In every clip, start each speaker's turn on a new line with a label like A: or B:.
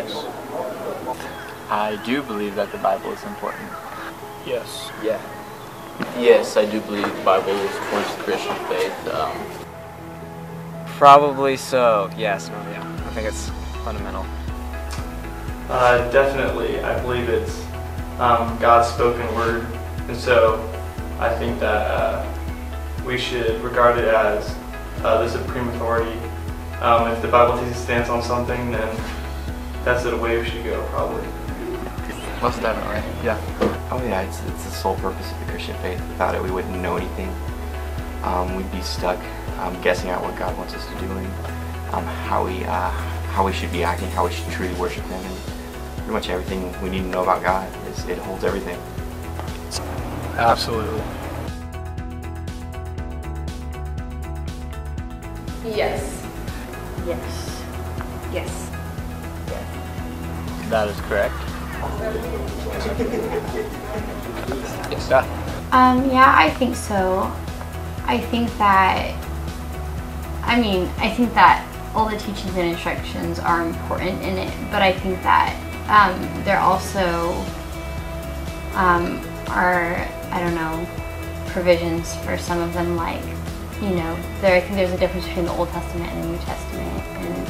A: Yes.
B: I do believe that the Bible is important.
A: Yes.
C: Yeah. Yes, I do believe the Bible supports the Christian faith.
D: Probably so, yes. Yeah. I think it's fundamental.
E: Definitely. I believe it's God's spoken word, and so I think that we should regard it as the supreme authority. If the Bible teaches a stance on something, then that's the way we should go, probably.
F: Most definitely, yeah. Oh yeah, it's the sole purpose of the Christian faith. Without it, we wouldn't know anything. We'd be stuck guessing out what God wants us to do and how we should be acting, how we should truly worship Him, and pretty much everything we need to know about God. It holds everything.
A: Absolutely.
G: Yes. Yes. Yes.
B: That is correct.
A: Yes.
G: Yeah, I think so. I think that all the teachings and instructions are important in it, but I think that there also are, I don't know, provisions for some of them, like, you know, I think there's a difference between the Old Testament and the New Testament. And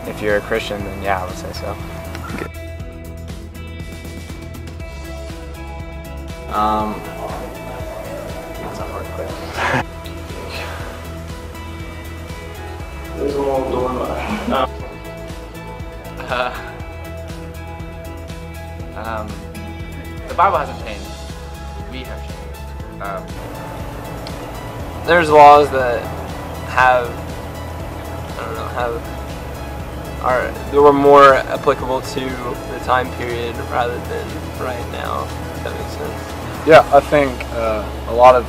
D: If you're a Christian, then yeah, I would say so.
B: That's a hard question.
E: There's a little dilemma.
B: The Bible hasn't changed. We have changed.
D: There's laws that that were more applicable to the time period rather than right now, if that makes sense.
A: Yeah, I think a lot of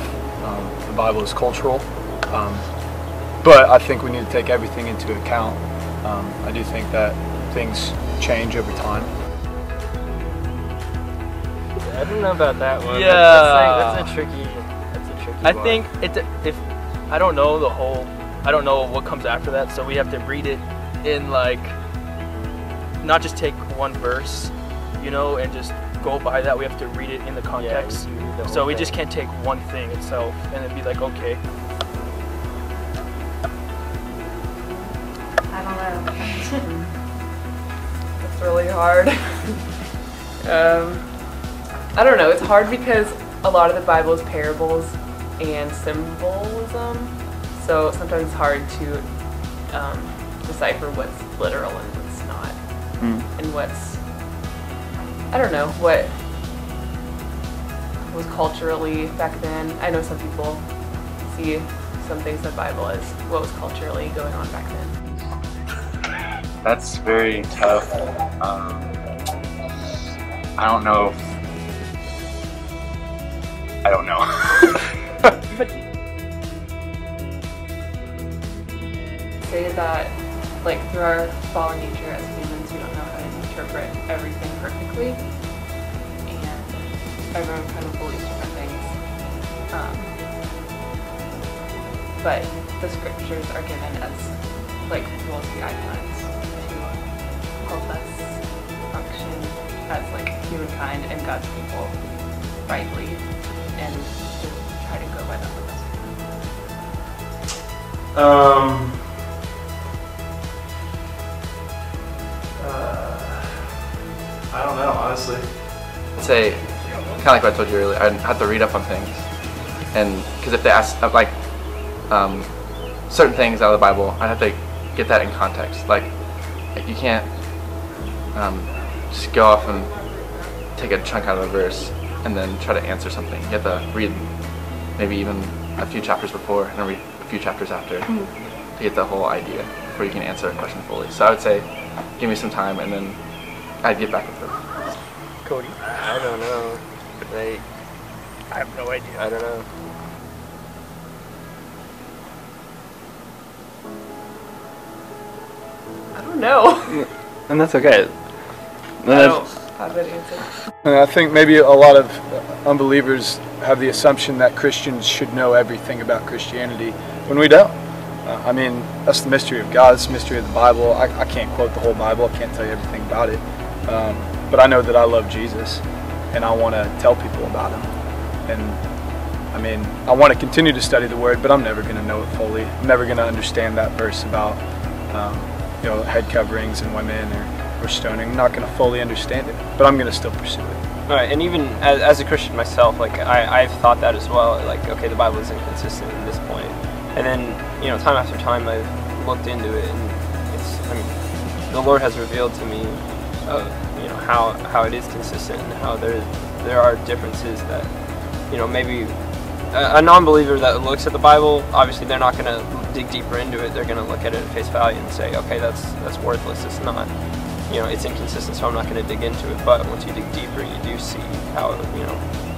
A: the Bible is cultural, but I think we need to take everything into account. I do think that things change over time.
D: I don't know about that one.
B: Yeah.
D: That's a tricky
H: I
D: one.
H: think if I don't know I don't know what comes after that, so we have to read it in, like, not just take one verse, you know, and just go by that. We have to read it in the context.
D: Yeah,
H: so we just can't take one thing itself and then be like, okay.
G: I don't know.
I: It's really hard. I don't know, it's hard because a lot of the Bible is parables and symbolism, so sometimes it's hard to decipher what's literal and what's not, and what's, I don't know, what was culturally back then. I know some people see some things in the Bible as what was culturally going on back then.
F: That's very tough. I don't know. I don't know.
I: Say that, like, through our fallen nature as humans, we don't know how to interpret everything perfectly, and everyone kind of believes different things. But the scriptures are given as, like, rules and guidelines to help us function as, like, humankind and God's people rightly, and to try to go by that for us.
E: I don't know, honestly.
F: I'd say, kind of like what I told you earlier, I'd have to read up on things, and because if they ask like certain things out of the Bible, I'd have to get that in context. Like you can't just go off and take a chunk out of a verse and then try to answer something. You have to read maybe even a few chapters before and then read a few chapters after to get the whole idea before you can answer a question fully. So I would say, give me some time and then I'd get back with them.
H: Cody?
D: I don't know. Like,
H: I have no idea.
D: I don't know.
I: I don't know.
D: And that's okay.
I: I don't have an answer.
A: And I think maybe a lot of unbelievers have the assumption that Christians should know everything about Christianity when we don't. I mean, that's the mystery of God. It's the mystery of the Bible. I can't quote the whole Bible. I can't tell you everything about it. But I know that I love Jesus, and I want to tell people about him. And I mean, I want to continue to study the Word, but I'm never going to know it fully. I'm never going to understand that verse about head coverings and women or stoning. I'm not going to fully understand it, but I'm going to still pursue it.
D: All right, and even as a Christian myself, like I've thought that as well. Like, okay, the Bible is inconsistent at this point, and then time after time I've looked into it, and the Lord has revealed to me, how it is consistent and how there are differences that, maybe a non-believer that looks at the Bible, obviously they're not going to dig deeper into it. They're going to look at it at face value and say, okay, that's worthless. It's not. It's inconsistent, so I'm not going to dig into it. But once you dig deeper, you do see how,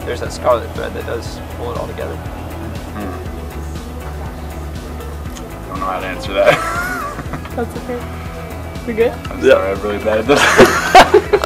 D: there's that scarlet thread that does pull it all together.
F: Don't know how to answer that.
I: That's okay. We good?
F: I'm sorry, I'm really bad at this.